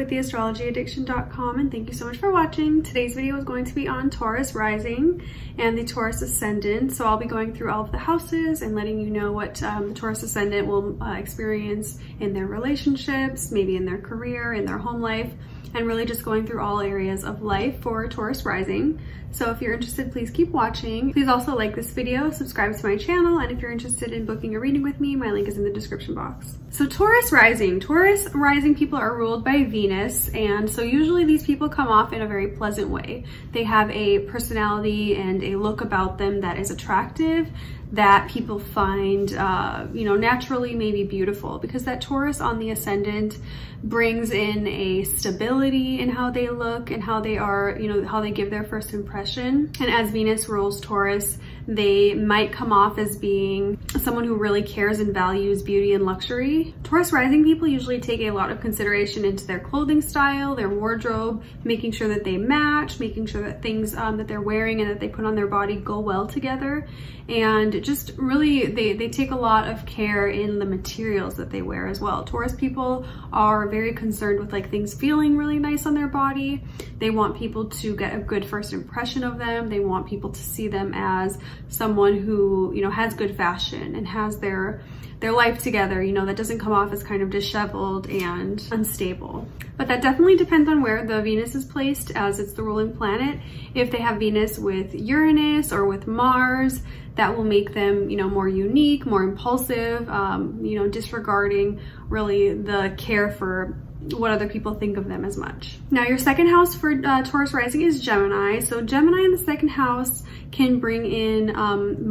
with theastrologyaddiction.com, and thank you so much for watching. Today's video is going to be on Taurus Rising and the Taurus Ascendant. So I'll be going through all of the houses and letting you know what the Taurus Ascendant will experience in their relationships, maybe in their career, in their home life, and really just going through all areas of life for Taurus Rising. So if you're interested, please keep watching. Please also like this video, subscribe to my channel, and if you're interested in booking a reading with me, my link is in the description box. So Taurus Rising people are ruled by Venus, and so usually these people come off in a very pleasant way. They have a personality and a look about them that is attractive, that people find, naturally maybe beautiful, because that Taurus on the ascendant brings in a stability in how they look and how they are, how they give their first impression. And as Venus rules Taurus, they might come off as being someone who really cares and values beauty and luxury. Taurus rising people usually take a lot of consideration into their clothing style, their wardrobe, making sure that they match, making sure that things that they're wearing and that they put on their body go well together. And just really, they take a lot of care in the materials that they wear as well. Taurus people are very concerned with like things feeling really nice on their body. They want people to get a good first impression of them. They want people to see them as someone who, has good fashion and has their life together, that doesn't come off as kind of disheveled and unstable. But that definitely depends on where the Venus is placed, as it's the ruling planet. If they have Venus with Uranus or with Mars, that will make them, more unique, more impulsive, disregarding really the care for what other people think of them as much. Now, your second house for Taurus rising is Gemini. So Gemini in the second house can bring in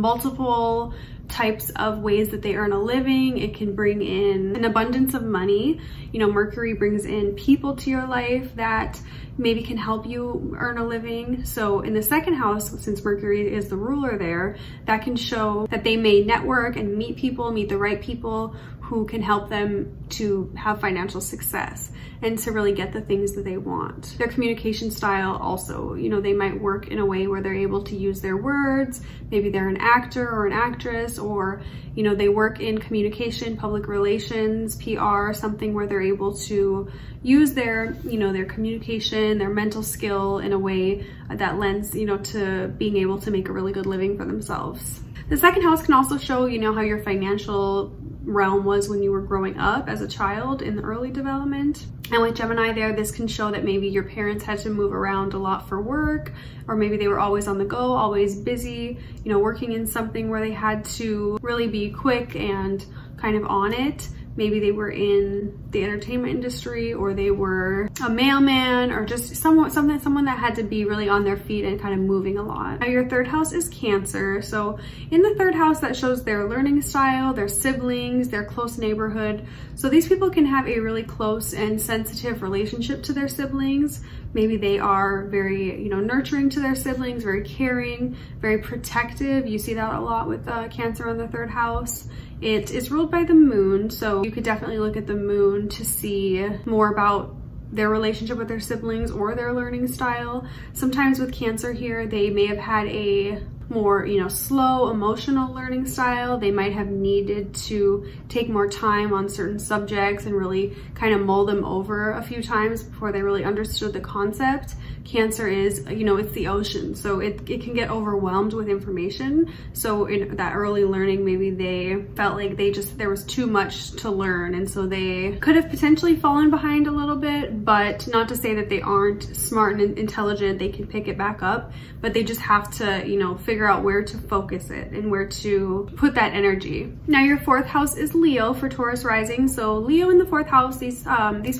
multiple types of ways that they earn a living. It can bring in an abundance of money. Mercury brings in people to your life that maybe can help you earn a living. So in the second house, since Mercury is the ruler there, that can show that they may network and meet the right people who can help them to have financial success and to really get the things that they want. Their communication style also, they might work in a way where they're able to use their words. Maybe they're an actor or an actress, or, they work in communication, public relations, PR, something where they're able to use their, their communication, their mental skill in a way that lends, to being able to make a really good living for themselves. The second house can also show, how your financial realm was when you were growing up as a child in the early development. And with Gemini there, this can show that maybe your parents had to move around a lot for work, or maybe they were always on the go, always busy, working in something where they had to really be quick and kind of on it. Maybe they were in the entertainment industry, or they were a mailman, or just someone that had to be really on their feet and kind of moving a lot. Now, your third house is Cancer. So in the third house, that shows their learning style, their siblings, their close neighborhood. So these people can have a really close and sensitive relationship to their siblings. Maybe they are very, nurturing to their siblings, very caring, very protective. You see that a lot with Cancer in the third house. It is ruled by the moon, so you could definitely look at the moon to see more about their relationship with their siblings or their learning style. Sometimes with Cancer here, they may have had a more, slow emotional learning style. They might have needed to take more time on certain subjects and really kind of mull them over a few times before they really understood the concept. Cancer is, it's the ocean, so it can get overwhelmed with information. So in that early learning, maybe they felt like there was too much to learn, and so they could have potentially fallen behind a little bit, but not to say that they aren't smart and intelligent. They can pick it back up, but they just have to, figure out where to focus it and where to put that energy. Now, your fourth house is Leo for Taurus rising. So Leo in the fourth house, these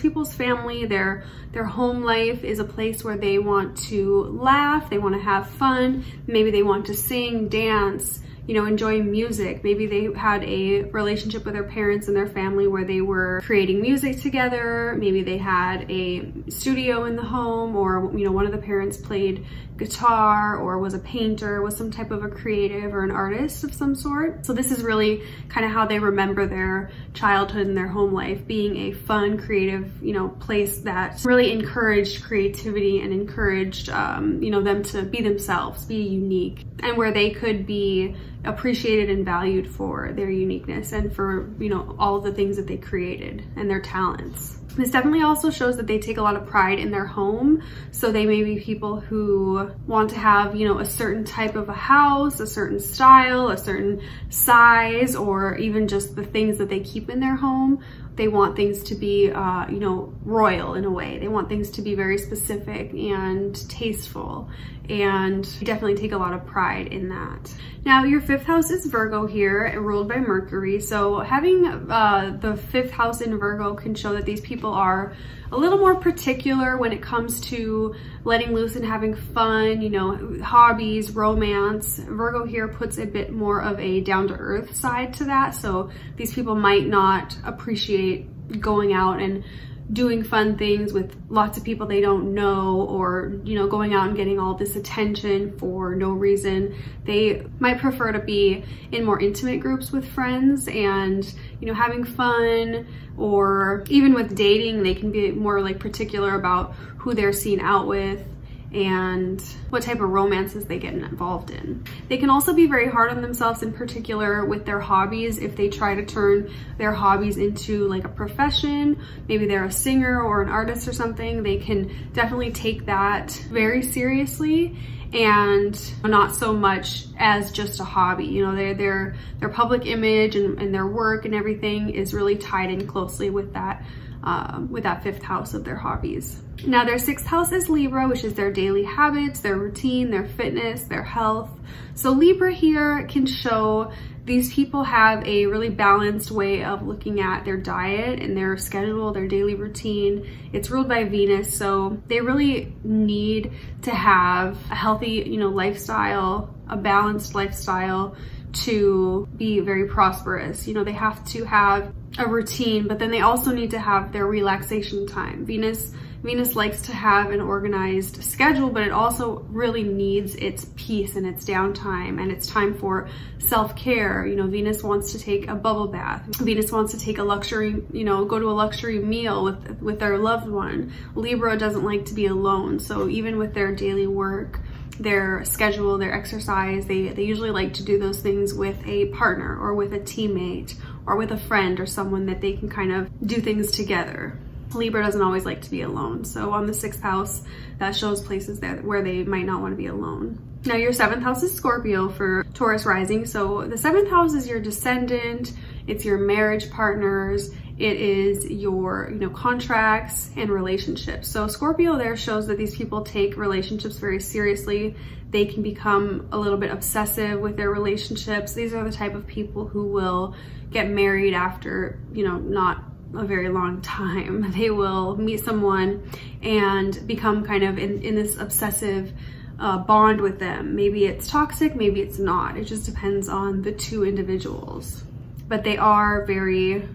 people's family, their home life is a place where they want to laugh, they want to have fun, maybe they want to sing, dance, enjoy music. Maybe they had a relationship with their parents and their family where they were creating music together. Maybe they had a studio in the home, or, one of the parents played guitar or was a painter, was some type of a creative or an artist of some sort. So this is really kind of how they remember their childhood and their home life, being a fun, creative, you know, place that really encouraged creativity and encouraged, you know, them to be themselves, be unique, and where they could be appreciated and valued for their uniqueness and for, you know, all of the things that they created and their talents. This definitely also shows that they take a lot of pride in their home. So they may be people who want to have, you know, a certain type of a house, a certain style, a certain size, or even just the things that they keep in their home. They want things to be, you know, royal in a way. They want things to be very specific and tasteful, and definitely take a lot of pride in that. Now, your 5th house is Virgo here, ruled by Mercury. So having the 5th house in Virgo can show that these people are a little more particular when it comes to letting loose and having fun, you know, hobbies, romance. Virgo here puts a bit more of a down-to-earth side to that. So these people might not appreciate going out and doing fun things with lots of people they don't know, or, you know, going out and getting all this attention for no reason. They might prefer to be in more intimate groups with friends and, you know, having fun, or even with dating, they can be more like particular about who they're seen out with and what type of romances they get involved in. They can also be very hard on themselves, in particular with their hobbies. If they try to turn their hobbies into like a profession, maybe they're a singer or an artist or something, they can definitely take that very seriously and not so much as just a hobby. You know, their public image and their work and everything is really tied in closely with that 5th house of their hobbies. Now, their 6th house is Libra, which is their daily habits, their routine, their fitness, their health. So Libra here can show these people have a really balanced way of looking at their diet and their schedule, their daily routine. It's ruled by Venus, so they really need to have a healthy, you know, lifestyle, a balanced lifestyle to be very prosperous. You know, they have to have a routine, but then they also need to have their relaxation time. Venus likes to have an organized schedule, but it also really needs its peace and its downtime and its time for self-care. You know, Venus wants to take a bubble bath. Venus wants to take a luxury, you know, go to a luxury meal with their loved one. Libra doesn't like to be alone. So even with their daily work, their schedule, their exercise, they usually like to do those things with a partner or with a teammate or with a friend or someone that they can kind of do things together. Libra doesn't always like to be alone. So on the 6th house, that shows places where they might not want to be alone. Now, your 7th house is Scorpio for Taurus Rising. So the 7th house is your descendant, it's your marriage partners, it is your, you know, contracts and relationships. So Scorpio there shows that these people take relationships very seriously. They can become a little bit obsessive with their relationships. These are the type of people who will get married after, you know, not a very long time. They will meet someone and become kind of in this obsessive bond with them. Maybe it's toxic, maybe it's not. It just depends on the two individuals. But they are very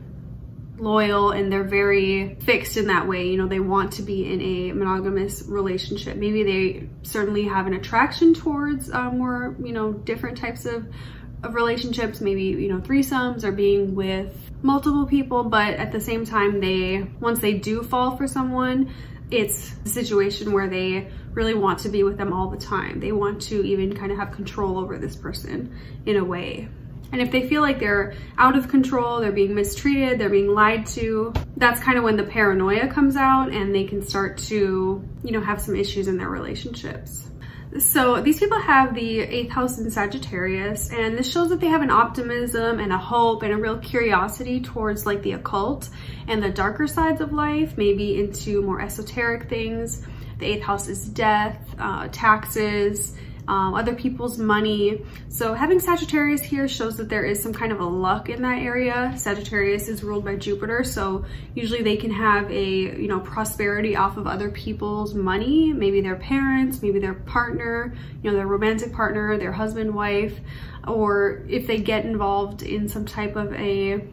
loyal and they're very fixed in that way. You know, they want to be in a monogamous relationship. Maybe they certainly have an attraction towards more, you know, different types of relationships, maybe, you know, threesomes or being with multiple people, but at the same time, once they do fall for someone, it's a situation where they really want to be with them all the time. They want to even kind of have control over this person in a way. And if they feel like they're out of control, they're being mistreated, they're being lied to, that's kind of when the paranoia comes out and they can start to, you know, have some issues in their relationships. So these people have the 8th house in Sagittarius, and this shows that they have an optimism and a hope and a real curiosity towards like the occult and the darker sides of life, maybe into more esoteric things. The 8th house is death, taxes, other people's money. So having Sagittarius here shows that there is some kind of a luck in that area. Sagittarius is ruled by Jupiter, so usually they can have a, you know, prosperity off of other people's money, maybe their parents, maybe their partner, you know, their romantic partner, their husband, wife, or if they get involved in some type of a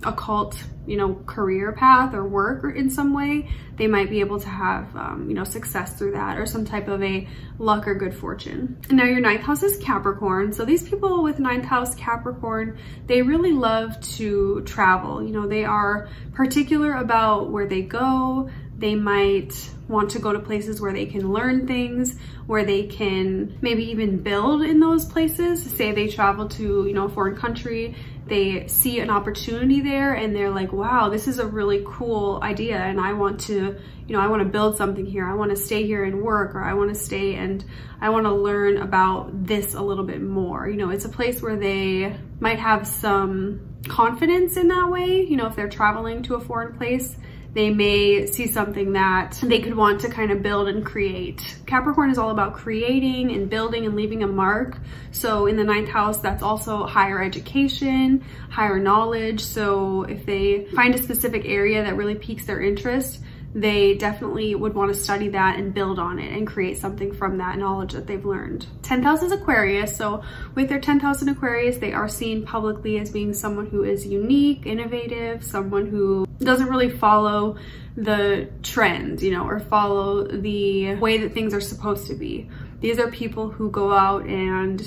occult you know, career path or work or in some way, they might be able to have, you know, success through that or some type of a luck or good fortune. And now your 9th house is Capricorn. So these people with 9th house Capricorn, they really love to travel. You know, they are particular about where they go. They might want to go to places where they can learn things, where they can maybe even build in those places. Say they travel to, you know, a foreign country, they see an opportunity there and they're like, wow, this is a really cool idea and I want to, you know, I want to build something here. I want to stay here and work, or I want to stay and I want to learn about this a little bit more. You know, it's a place where they might have some confidence in that way. You know, if they're traveling to a foreign place, they may see something that they could want to kind of build and create. Capricorn is all about creating and building and leaving a mark. So in the 9th house, that's also higher education, higher knowledge. So if they find a specific area that really piques their interest, they definitely would want to study that and build on it and create something from that knowledge that they've learned. 10th house is Aquarius. So with their 10th house in Aquarius, they are seen publicly as being someone who is unique, innovative, someone who doesn't really follow the trend, you know, or follow the way that things are supposed to be. These are people who go out and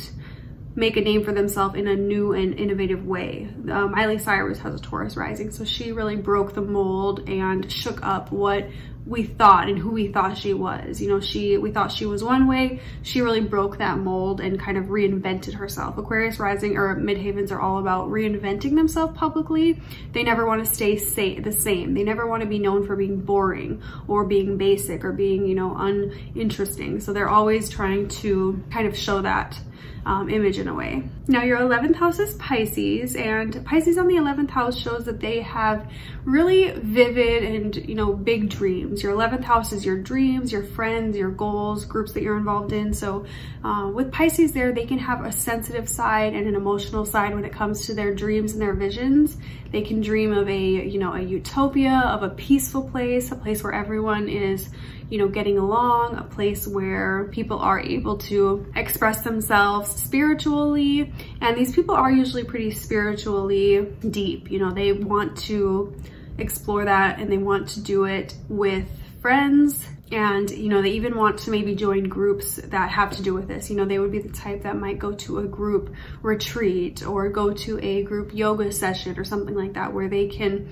make a name for themselves in a new and innovative way. Miley Cyrus has a Taurus rising, so she really broke the mold and shook up what we thought and who we thought she was. You know, we thought she was one way. She really broke that mold and kind of reinvented herself. Aquarius rising or midhavens are all about reinventing themselves publicly. They never want to stay the same. They never want to be known for being boring or being basic or being, you know, uninteresting. So they're always trying to kind of show that image in a way. Now your 11th house is Pisces, and Pisces on the 11th house shows that they have really vivid and, you know, big dreams. Your 11th house is your dreams, your friends, your goals, groups that you're involved in. So with Pisces there, they can have a sensitive side and an emotional side when it comes to their dreams and their visions. They can dream of a, you know, a utopia, of a peaceful place, a place where everyone is, you know, getting along, a place where people are able to express themselves spiritually. And these people are usually pretty spiritually deep. You know, they want to explore that and they want to do it with friends. And, you know, they even want to maybe join groups that have to do with this. You know, they would be the type that might go to a group retreat or go to a group yoga session or something like that, where they can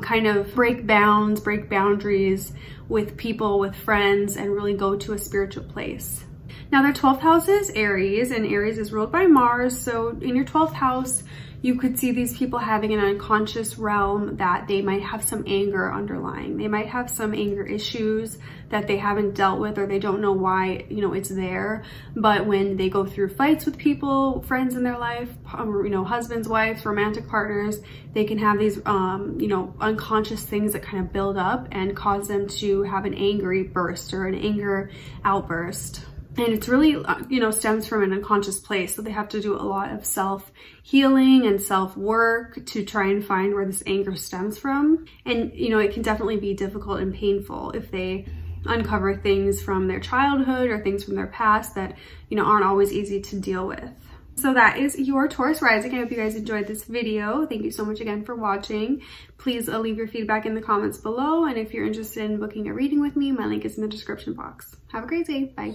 kind of break bounds, break boundaries with people, with friends, and really go to a spiritual place. Now their 12th house is Aries, and Aries is ruled by Mars. So in your 12th house, you could see these people having an unconscious realm that they might have some anger underlying. They might have some anger issues that they haven't dealt with, or they don't know why, you know, it's there. But when they go through fights with people, friends in their life, you know, husbands, wives, romantic partners, they can have these, you know, unconscious things that kind of build up and cause them to have an angry burst or an anger outburst. And it's really, you know, stems from an unconscious place. So they have to do a lot of self-healing and self-work to try and find where this anger stems from. And, you know, it can definitely be difficult and painful if they uncover things from their childhood or things from their past that, you know, aren't always easy to deal with. So that is your Taurus Rising. I hope you guys enjoyed this video. Thank you so much again for watching. Please leave your feedback in the comments below. And if you're interested in booking a reading with me, my link is in the description box. Have a great day. Bye.